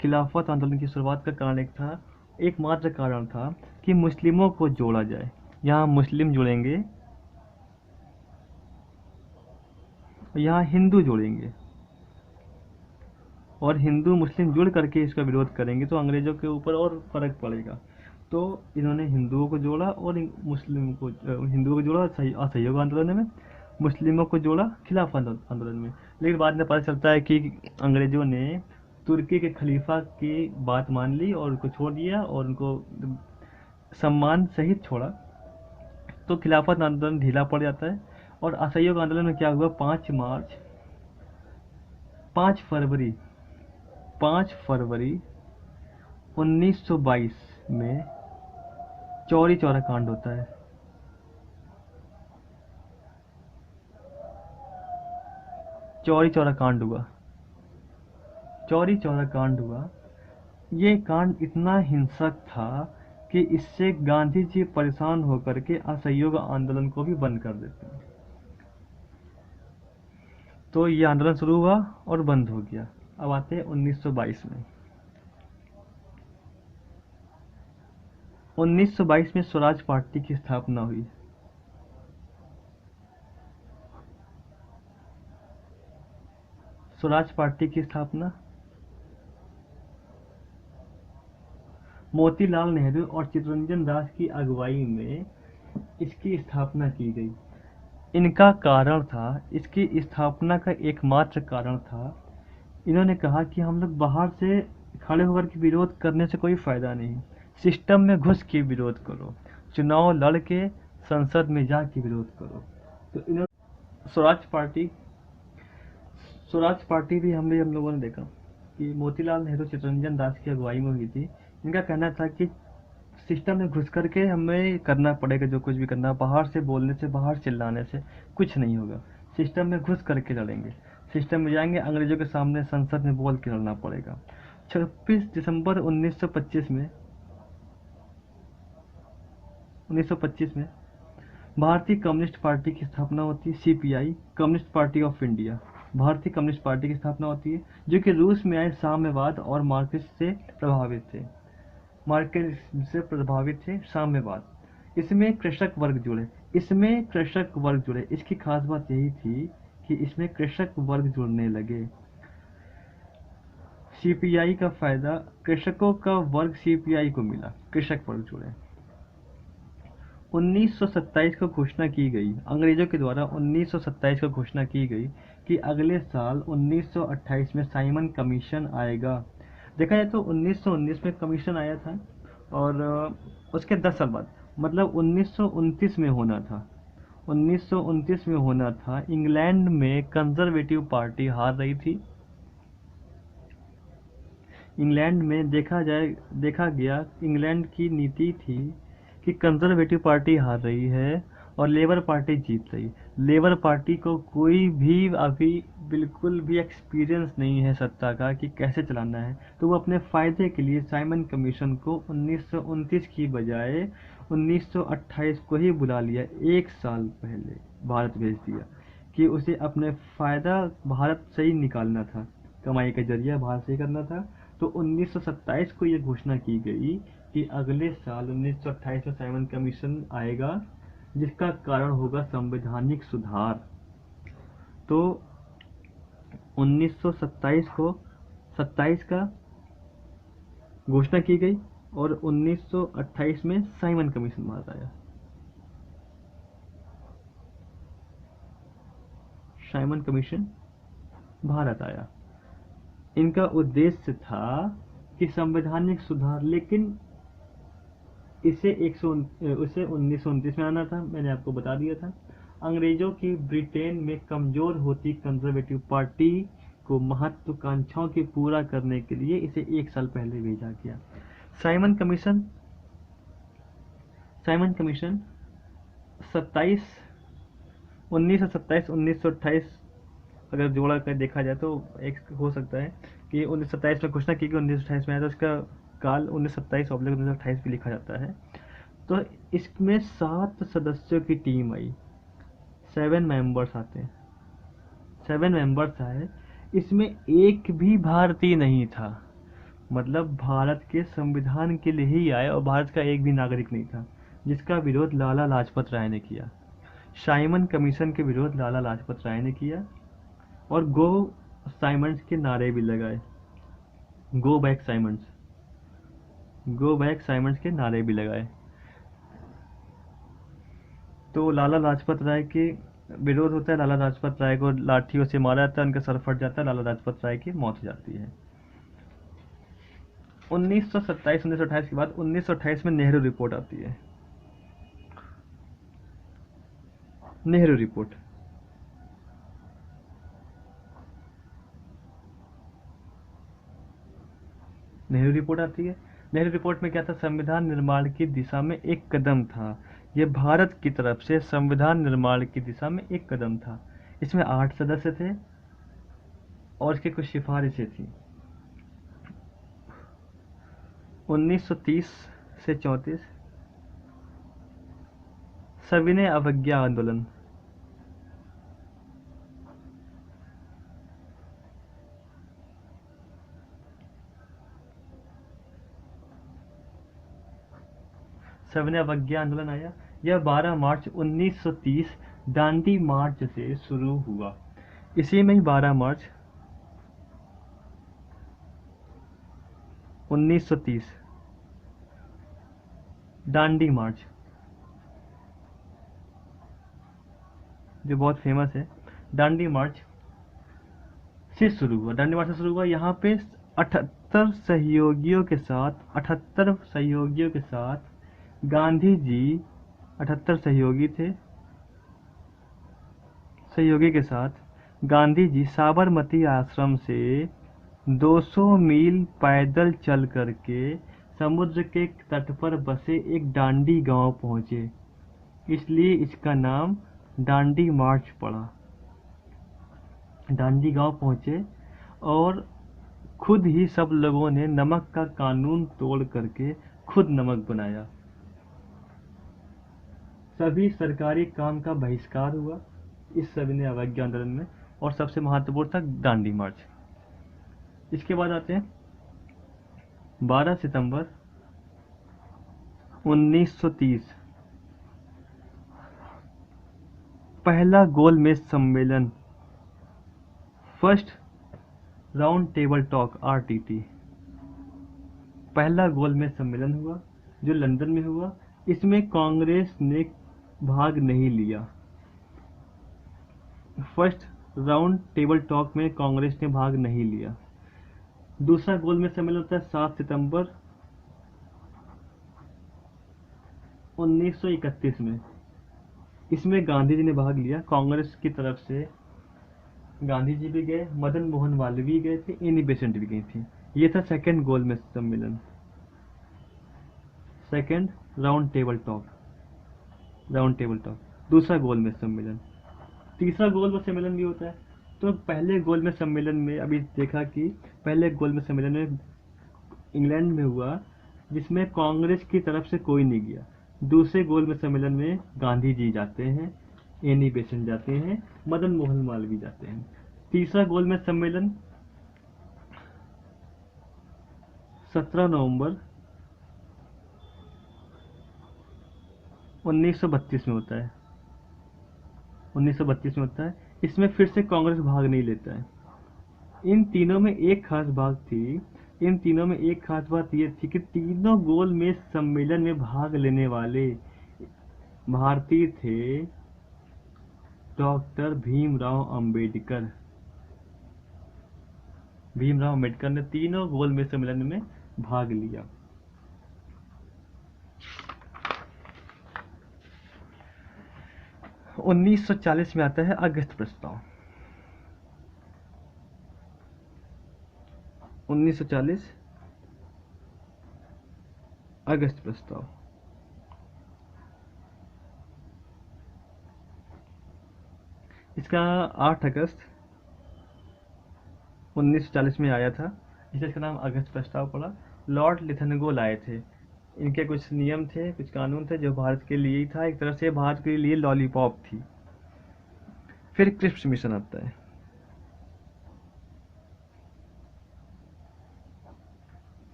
खिलाफत आंदोलन की शुरुआत का कारण एक था, एकमात्र कारण था कि मुस्लिमों को जोड़ा जाए। यहाँ मुस्लिम जुड़ेंगे, यहाँ हिंदू जुड़ेंगे, और हिंदू मुस्लिम जुड़ करके इसका विरोध करेंगे तो अंग्रेज़ों के ऊपर और फ़र्क पड़ेगा। तो इन्होंने हिंदुओं को जोड़ा और मुस्लिम को, हिंदुओं को जोड़ा असहयोग आंदोलन में, मुस्लिमों को जोड़ा खिलाफ आंदोलन में। लेकिन बाद में पता चलता है कि अंग्रेज़ों ने तुर्की के खलीफा की बात मान ली और उनको छोड़ दिया और उनको सम्मान सहित छोड़ा। तो खिलाफत आंदोलन ढीला पड़ जाता है। और असहयोग आंदोलन में क्या हुआ, 5 फरवरी 1922 में चौरी चौरा कांड होता है। चौरी चौरा कांड हुआ। चौरी चौरा कांड हुआ। ये कांड इतना हिंसक था कि इससे गांधी जी परेशान होकर के असहयोग आंदोलन को भी बंद कर देते हैं। तो ये आंदोलन शुरू हुआ और बंद हो गया। अब आते हैं 1922 में। 1922 में स्वराज पार्टी की स्थापना हुई। स्वराज पार्टी की स्थापना मोतीलाल नेहरू और चित्तरंजन दास की अगुवाई में इसकी स्थापना की गई। इनका कारण था, इसकी स्थापना का एकमात्र कारण था, इन्होंने कहा कि हम लोग बाहर से खड़े होकर के विरोध करने से कोई फायदा नहीं, सिस्टम में घुस के विरोध करो, चुनाव लड़ के संसद में जाके विरोध करो। तो इन्होंने स्वराज पार्टी भी हम लोगों ने देखा कि मोतीलाल नेहरू चित्तरंजन दास की अगुवाई में हुई थी। इनका कहना था कि सिस्टम में घुस करके हमें करना पड़ेगा, जो कुछ भी करना, बाहर से बोलने से, बाहर चिल्लाने से कुछ नहीं होगा, सिस्टम में घुस करके लड़ेंगे, सिस्टम में जाएंगे, अंग्रेजों के सामने संसद में बोल के लड़ना पड़ेगा। 26 दिसंबर 1925 में भारतीय कम्युनिस्ट पार्टी की स्थापना होती है। CPI, communist party of India, भारतीय कम्युनिस्ट पार्टी की स्थापना होती है, जो कि रूस में आए साम्यवाद और मार्क्सिस्ट से प्रभावित थे। साम्यवाद, इसमें कृषक वर्ग जुड़े। इसकी खास बात यही थी कि इसमें कृषक वर्ग जुड़ने लगे। सीपीआई का फायदा कृषकों का वर्ग सीपीआई को मिला, कृषक वर्ग जुड़े। 1927 को घोषणा की गई, अंग्रेजों के द्वारा 1927 को घोषणा की गई कि अगले साल 1928 में साइमन कमीशन आएगा। देखा जाए तो 1919 में कमीशन आया था और उसके 10 साल बाद, मतलब 1929 में होना था। 1929 में होना था। इंग्लैंड में कंजर्वेटिव पार्टी हार रही थी। इंग्लैंड में देखा गया, इंग्लैंड की नीति थी कि कंजर्वेटिव पार्टी हार रही है और लेबर पार्टी जीत रही। लेबर पार्टी को कोई भी अभी बिल्कुल भी एक्सपीरियंस नहीं है सत्ता का कि कैसे चलाना है, तो वो अपने फ़ायदे के लिए साइमन कमीशन को 1929 की बजाय 1928 को ही बुला लिया, 1 साल पहले भारत भेज दिया कि उसे अपने फ़ायदा भारत से ही निकालना था, कमाई का जरिया बाहर से ही करना था। तो 1927 को ये घोषणा की गई कि अगले साल 1928 में साइमन कमीशन आएगा, जिसका कारण होगा संवैधानिक सुधार। तो 1927 को 27 का घोषणा की गई और 1928 में साइमन कमीशन भारत आया। साइमन कमीशन भारत आया। इनका उद्देश्य था कि संवैधानिक सुधार, लेकिन इसे 1929 में आना था, मैंने आपको बता दिया था। अंग्रेजों की ब्रिटेन में कमजोर होती कंजर्वेटिव पार्टी को महत्वाकांक्षाओं की पूरा करने के लिए इसे 1 साल पहले भेजा गया। साइमन कमीशन 1927 अगर जोड़ा कर देखा जाए तो एक हो सकता है कि 1927 में घोषणा की गई, 1928 में आया, तो इसका काल 1927/1928 भी लिखा जाता है। तो इसमें 7 सदस्यों की टीम आई, 7 मेंबर्स आते हैं, 7 मेंबर्स आए। इसमें एक भी भारतीय नहीं था, मतलब भारत के संविधान के लिए ही आए और भारत का एक भी नागरिक नहीं था। जिसका विरोध लाला लाजपत राय ने किया। साइमन कमीशन के विरोध लाला लाजपत राय ने किया और गो साइमंड्स के नारे भी लगाए। Go back Symonds, go back Symonds के नारे भी लगाए। तो लाला लाजपत राय के विरोध होता है, लाला लाजपत राय को लाठियों से मारा जाता है, उनका सर फट जाता है, लाला लाजपत राय की मौत हो जाती है। 1927-1928 के बाद 1928 में नेहरू रिपोर्ट आती है। नेहरू रिपोर्ट, नेहरू रिपोर्ट आती है। नेहरू रिपोर्ट में क्या था? संविधान निर्माण की दिशा में एक कदम था। यह भारत की तरफ से संविधान निर्माण की दिशा में एक कदम था। इसमें 8 सदस्य थे और इसकी कुछ सिफारिशें थी। 1930 से 34 सविनय अवज्ञा आंदोलन, सविनय अवज्ञा आंदोलन आया। यह 12 मार्च 1930 दांडी मार्च से शुरू हुआ। इसी में ही 12 मार्च 1930 दांडी मार्च, जो बहुत फेमस है, दांडी मार्च से शुरू हुआ। दांडी मार्च से शुरू हुआ। यहाँ पे 78 सहयोगियों के साथ, 78 सहयोगियों के साथ गांधी जी, 78 सहयोगी थे, सहयोगी के साथ गांधी जी साबरमती आश्रम से 200 मील पैदल चल करके समुद्र के तट पर बसे एक डांडी गांव पहुंचे। इसलिए इसका नाम डांडी मार्च पड़ा। डांडी गांव पहुंचे और खुद ही सब लोगों ने नमक का कानून तोड़ करके खुद नमक बनाया। सभी सरकारी काम का बहिष्कार हुआ इस सविनय अवज्ञा आंदोलन में, और सबसे महत्वपूर्ण था दांडी मार्च। इसके बाद आते हैं 12 सितंबर 1930, पहला गोलमेज सम्मेलन, first round table talk, RTT, पहला गोलमेज सम्मेलन हुआ जो लंदन में हुआ। इसमें कांग्रेस ने भाग नहीं लिया। फर्स्ट राउंड टेबल टॉक में कांग्रेस ने भाग नहीं लिया। दूसरा गोलमेज सम्मेलन होता है 7 सितंबर 1931 में। इसमें गांधी जी ने भाग लिया। कांग्रेस की तरफ से गांधी जी भी गए, मदन मोहन मालवीय गए थे, एनी बेसेंट भी गई थी। ये था सेकंड गोलमेज सम्मेलन, second round table talk, round table talk, दूसरा गोलमेज सम्मेलन। तीसरा गोलमेज सम्मेलन भी होता है। तो पहले गोलमेज सम्मेलन में अभी देखा कि पहले गोलमेज सम्मेलन में इंग्लैंड में हुआ, जिसमें कांग्रेस की तरफ से कोई नहीं गया। दूसरे गोलमेज सम्मेलन में गांधी जी जाते हैं, एनी बेसेंट जाते हैं, मदन मोहन मालवीय जाते हैं। तीसरा गोलमेज सम्मेलन 17 नवंबर 1932 में होता है। 1932 में होता है। इसमें फिर से कांग्रेस भाग नहीं लेता है। इन तीनों में एक खास बात थी, इन तीनों में एक खास बात यह थी कि तीनों गोलमेज सम्मेलन में भाग लेने वाले भारतीय थे डॉक्टर भीमराव अंबेडकर। भीमराव अंबेडकर ने तीनों गोलमेज सम्मेलन में भाग लिया। उन्नीस सौ 1940 में आता है अगस्त प्रस्ताव। 1940 अगस्त प्रस्ताव। इसका 8 अगस्त 1940 में आया था, इसलिए इसका नाम अगस्त प्रस्ताव पड़ा। लॉर्ड लिथनगो लाए थे। इनके कुछ नियम थे, कुछ कानून थे जो भारत के लिए ही था, एक तरह से भारत के लिए लॉलीपॉप थी। फिर क्रिप्स मिशन आता है।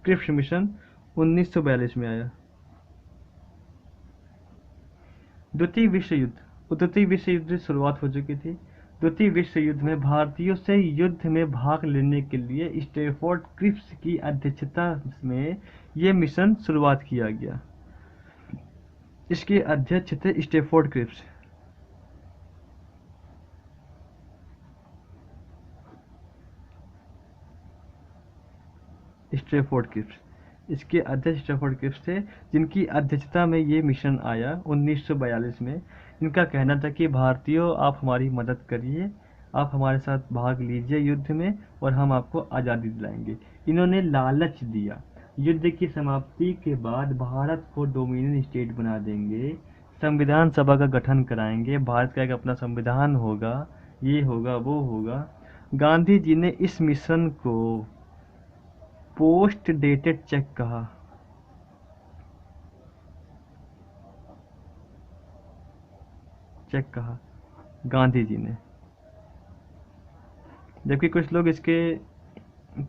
क्रिप्स मिशन 1942 में आया। द्वितीय विश्व युद्ध की शुरुआत हो चुकी थी। द्वितीय विश्व युद्ध में भारतीयों से युद्ध में भाग लेने के लिए स्टैफोर्ड क्रिप्स की अध्यक्षता में ये मिशन शुरुआत किया गया। इसके अध्यक्ष थे स्टैफोर्ड क्रिप्स। स्टैफोर्ड क्रिप्स इसके अध्यक्ष स्टैफोर्ड क्रिप्स थे, जिनकी अध्यक्षता में ये मिशन आया 1942 में। इनका कहना था कि भारतीयों, आप हमारी मदद करिए, आप हमारे साथ भाग लीजिए युद्ध में और हम आपको आज़ादी दिलाएंगे। इन्होंने लालच दिया, युद्ध की समाप्ति के बाद भारत को डोमिनियन स्टेट बना देंगे, संविधान सभा का गठन कराएंगे, भारत का एक अपना संविधान होगा, ये होगा वो होगा। गांधी जी ने इस मिशन को पोस्ट डेटेड चेक कहा। गांधी जी ने, जबकि कुछ लोग इसके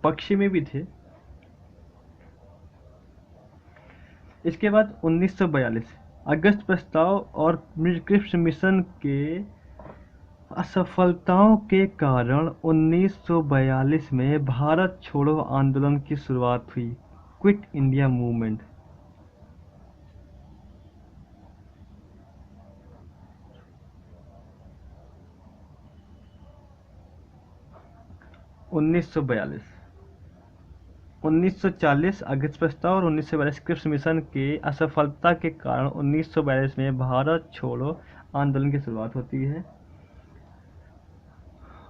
पक्ष में भी थे। इसके बाद 1942 अगस्त प्रस्ताव और क्रिप्स मिशन के असफलताओं के कारण 1942 में भारत छोड़ो आंदोलन की शुरुआत हुई, क्विट इंडिया मूवमेंट। उन्नीस सौ 1940 अगस्त प्रस्ताव और 1942 क्रिप्स मिशन के असफलता के कारण 1942 में भारत छोड़ो आंदोलन की शुरुआत होती है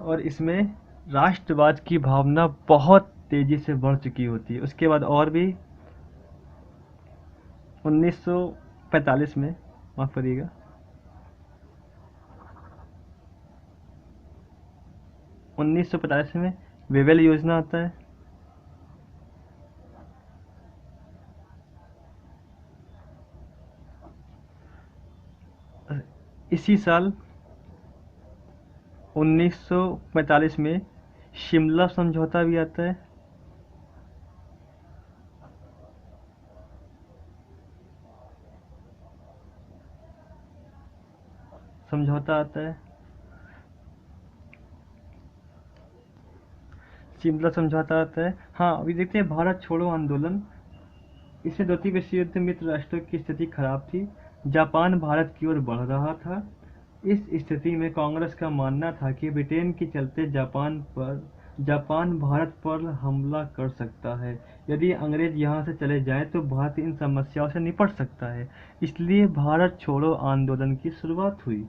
और इसमें राष्ट्रवाद की भावना बहुत तेजी से बढ़ चुकी होती है। उसके बाद और भी 1945 में, माफ करिएगा, 1945 में वेवेल योजना आता है। इसी साल 1945 में शिमला समझौता भी आता है। शिमला समझौता आता है। हाँ, अभी देखते हैं भारत छोड़ो आंदोलन। इससे द्वितीय विश्व युद्ध मित्र राष्ट्रों की स्थिति खराब थी। जापान भारत की ओर बढ़ रहा था। इस स्थिति में कांग्रेस का मानना था कि ब्रिटेन के चलते जापान भारत पर हमला कर सकता है। यदि अंग्रेज यहाँ से चले जाएं तो भारत इन समस्याओं से निपट सकता है। इसलिए भारत छोड़ो आंदोलन की शुरुआत हुई।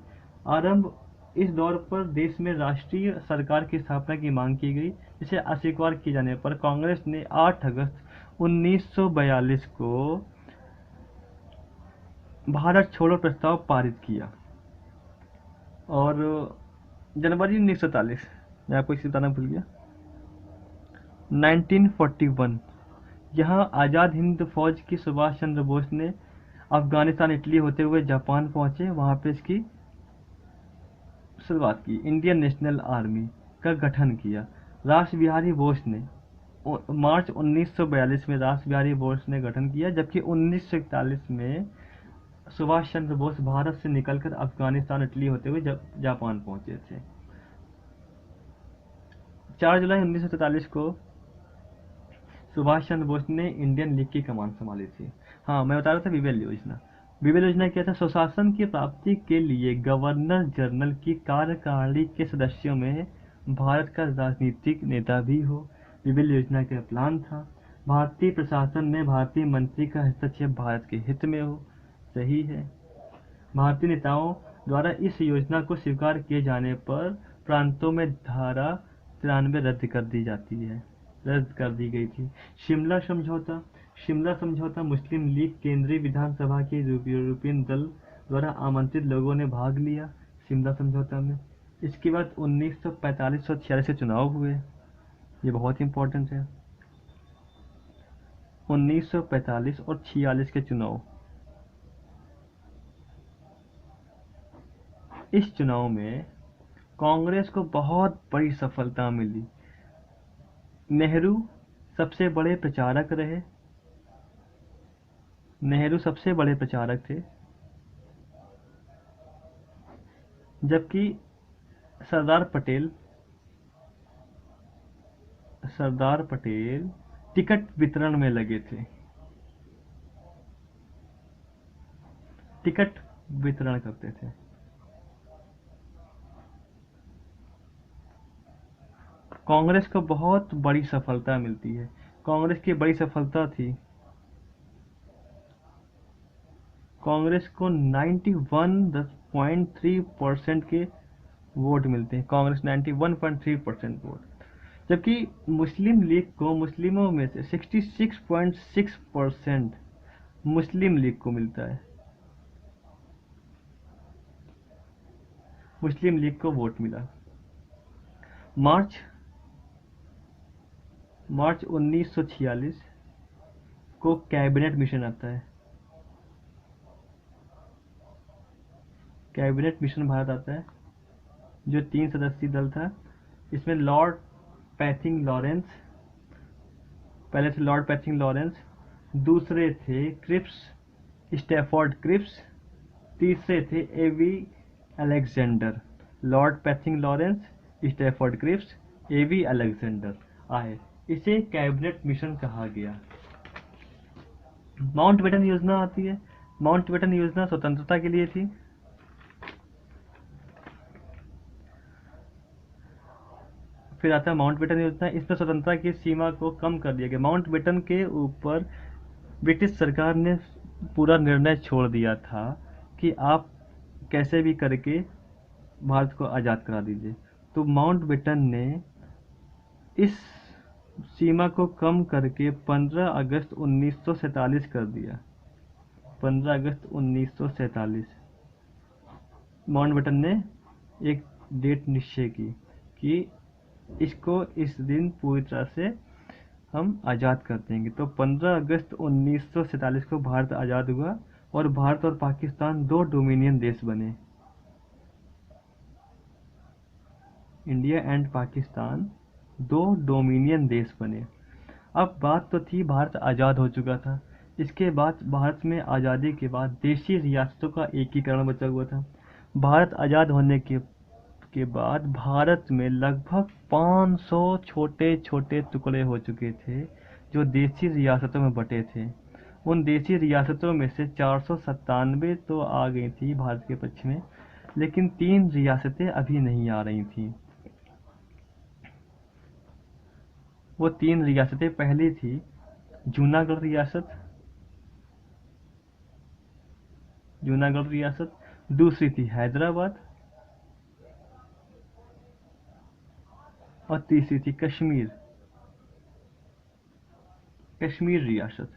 इस दौर पर देश में राष्ट्रीय सरकार की स्थापना की मांग की गई, जिसे अस्वीकार किए जाने पर कांग्रेस ने 8 अगस्त 1942 को भारत छोड़ो प्रस्ताव पारित किया। और जनवरी 1940, मैं आपको इसे बताना भूल गया, 1941 यहाँ आज़ाद हिंद फौज की सुभाष चंद्र बोस ने अफगानिस्तान, इटली होते हुए जापान पहुंचे, वहां पे इसकी शुरुआत की। इंडियन नेशनल आर्मी का गठन किया। रास बिहारी बोस ने मार्च 1942 में गठन किया, जबकि 1941 में सुभाष चंद्र बोस भारत से निकलकर अफगानिस्तान, इटली होते हुए जापान पहुंचे थे। 4 जुलाई 1943 को सुभाष चंद्र बोस ने इंडियन लीग की कमान संभाली थी। हाँ, मैं बता रहा था विवेल योजना क्या था? सुशासन की प्राप्ति के लिए गवर्नर जनरल की कार्यकारिणी के सदस्यों में भारत का राजनीतिक नेता भी हो। विवेल योजना का प्लान था भारतीय प्रशासन में भारतीय मंत्री का हस्तक्षेप भारत के हित में हो। सही है। भारतीय नेताओं द्वारा इस योजना को स्वीकार किए जाने पर प्रांतों में धारा 93 रद्द कर दी गई थी। शिमला समझौता मुस्लिम लीग केंद्रीय विधानसभा के यूरोपियन दल द्वारा आमंत्रित लोगों ने भाग लिया शिमला समझौता में। इसके बाद 1945 और 46 के चुनाव हुए, ये बहुत इंपॉर्टेंट है। 1945 और 46 के चुनाव, इस चुनाव में कांग्रेस को बहुत बड़ी सफलता मिली। नेहरू सबसे बड़े प्रचारक रहे। नेहरू सबसे बड़े प्रचारक थे, जबकि सरदार पटेल सरदार पटेल टिकट वितरण में लगे थे, टिकट वितरण करते थे। कांग्रेस को बहुत बड़ी सफलता मिलती है। कांग्रेस की बड़ी सफलता थी, कांग्रेस को 91.3% के वोट मिलते हैं। कांग्रेस 91.3% वोट, जबकि मुस्लिम लीग को मुस्लिमों में से 66.6% मुस्लिम लीग को मिलता है। मुस्लिम लीग को वोट मिला। मार्च मार्च 1946 को कैबिनेट मिशन आता है। कैबिनेट मिशन भारत आता है, जो 3 सदस्यीय दल था। इसमें लॉर्ड पैथिंग लॉरेंस, पहले थे लॉर्ड पैथिंग लॉरेंस, दूसरे थे क्रिप्स, स्टैफोर्ड क्रिप्स, तीसरे थे A V Alexander. Lord Pethick Lawrence, Stafford Cripps, A V Alexander आए। इसे कैबिनेट मिशन कहा गया। माउंटबेटन योजना आती है। माउंटबेटन योजना स्वतंत्रता के लिए थी। फिर आता है माउंटबेटन योजना। इसमें स्वतंत्रता की सीमा को कम कर दिया गया। माउंटबेटन के ऊपर ब्रिटिश सरकार ने पूरा निर्णय छोड़ दिया था कि आप कैसे भी करके भारत को आज़ाद करा दीजिए। तो माउंटबेटन ने इस सीमा को कम करके 15 अगस्त 1947 कर दिया। 15 अगस्त 1947 माउंटबेटन ने एक डेट निश्चय की कि इसको इस दिन पूरी तरह से हम आज़ाद कर देंगे। तो 15 अगस्त 1947 को भारत आज़ाद हुआ और भारत और पाकिस्तान 2 डोमिनियन देश बने। इंडिया एंड पाकिस्तान 2 डोमिनियन देश बने। अब बात तो थी भारत आज़ाद हो चुका था। इसके बाद भारत में आज़ादी के बाद देशी रियासतों का एकीकरण बचा हुआ था। भारत आज़ाद होने के बाद भारत में लगभग 500 छोटे छोटे टुकड़े हो चुके थे, जो देशी रियासतों में बटे थे। उन देशी रियासतों में से 497 तो आ गई थी भारत के पक्ष में, लेकिन 3 रियासतें अभी नहीं आ रही थी। वो 3 रियासतें पहली थी जूनागढ़ रियासत, दूसरी थी हैदराबाद और तीसरी थी कश्मीर रियासत।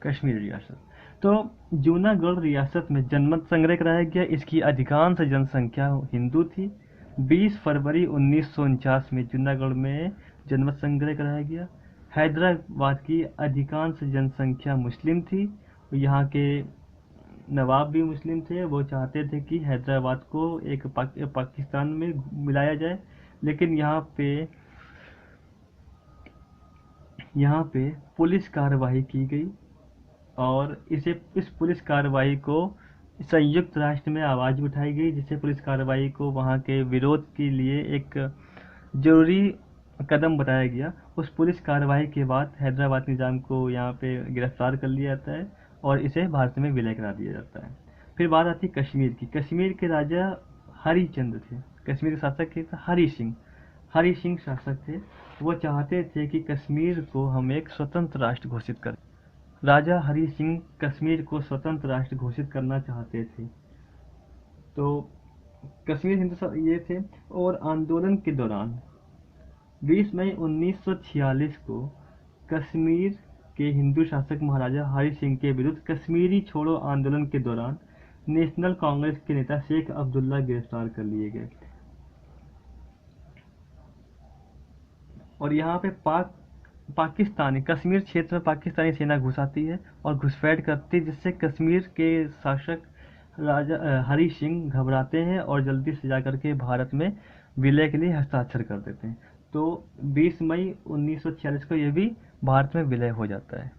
कश्मीर रियासत। तो जूनागढ़ रियासत में जनमत संग्रह कराया गया। इसकी अधिकांश जनसंख्या हिंदू थी। 20 फरवरी 1949 में जूनागढ़ में जनमत संग्रह कराया गया। हैदराबाद की अधिकांश जनसंख्या मुस्लिम थी। यहाँ के नवाब भी मुस्लिम थे। वो चाहते थे कि हैदराबाद को एक पाकिस्तान में मिलाया जाए, लेकिन यहाँ पे पुलिस कार्रवाई की गई और इस पुलिस कार्रवाई को संयुक्त राष्ट्र में आवाज़ उठाई गई, जिससे पुलिस कार्रवाई को वहाँ के विरोध के लिए एक जरूरी कदम बताया गया। उस पुलिस कार्रवाई के बाद हैदराबाद निज़ाम को यहाँ पे गिरफ्तार कर लिया जाता है और इसे भारत में विलय करा दिया जाता है। फिर बात आती है कश्मीर की। कश्मीर के राजा हरिचंद्र थे। कश्मीर के शासक थे हरि सिंह शासक थे। वो चाहते थे कि कश्मीर को हम एक स्वतंत्र राष्ट्र घोषित करें। राजा हरि सिंह कश्मीर को स्वतंत्र राष्ट्र घोषित करना चाहते थे। तो कश्मीर हिंदू ये थे। और आंदोलन के दौरान 20 मई 1946 को कश्मीर के हिंदू शासक महाराजा हरि सिंह के विरुद्ध कश्मीरी छोड़ो आंदोलन के दौरान नेशनल कांग्रेस के नेता शेख अब्दुल्ला गिरफ्तार कर लिए गए। और यहाँ पे पाकिस्तानी कश्मीर क्षेत्र में पाकिस्तानी सेना घुस आती है और घुसपैठ करती है, जिससे कश्मीर के शासक राजा हरि सिंह घबराते हैं और जल्दी से जा करके भारत में विलय के लिए हस्ताक्षर कर देते हैं। तो 20 मई 1946 को ये भी भारत में विलय हो जाता है।